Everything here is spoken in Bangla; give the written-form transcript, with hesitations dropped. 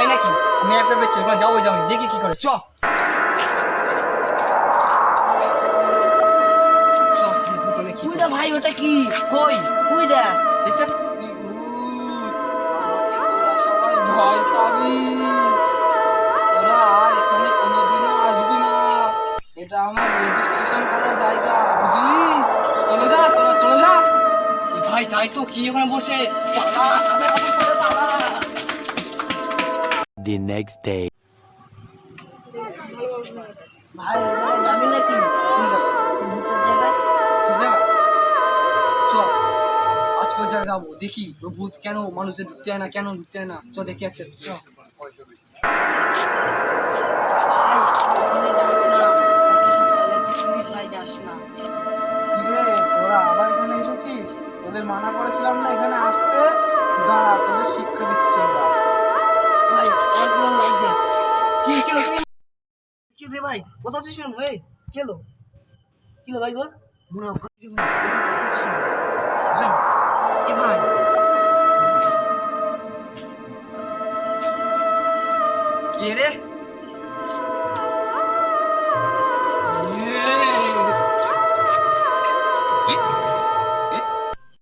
তাই নাকি? আমি একবার বেঁচে ওখানে যাবো যাবো দেখি কি করে। চ ভাই ওটা কি কই কই দা দেখতে সবাই ভয় পাবি, তোরা আর এখানে কোনোদিনও আসবি না। এটা আমার রেজিস্ট্রেশন করা জায়গা, বুঝলি? চলে যা, তোরা চলে যা। ভাই তাই তো, কি ওখানে বসে পালা, সামনে করে পালা। The next day. ভাই যাবি নাকি কোন জায়গা? ভূতের জায়গায় কি জায়গা? চ আজকে ওই জায়গায় যাবো, দেখি ও ভূত কেন মানুষের ঢুকতে হয় না, কেন ঢুকতে হয় না। চ দেখে আছে। চ তোরা আবার এখানে এসেছিস? তোদের মানা করেছিলাম না এখানে আসতে? দাঁড়া, তোদের শিক্ষা দিচ্ছে এবার। ভাই কি রে ভাই কোথাও আছিস ভাই? কি হলো ভাই তোর ভাই এ ভাই কে রে?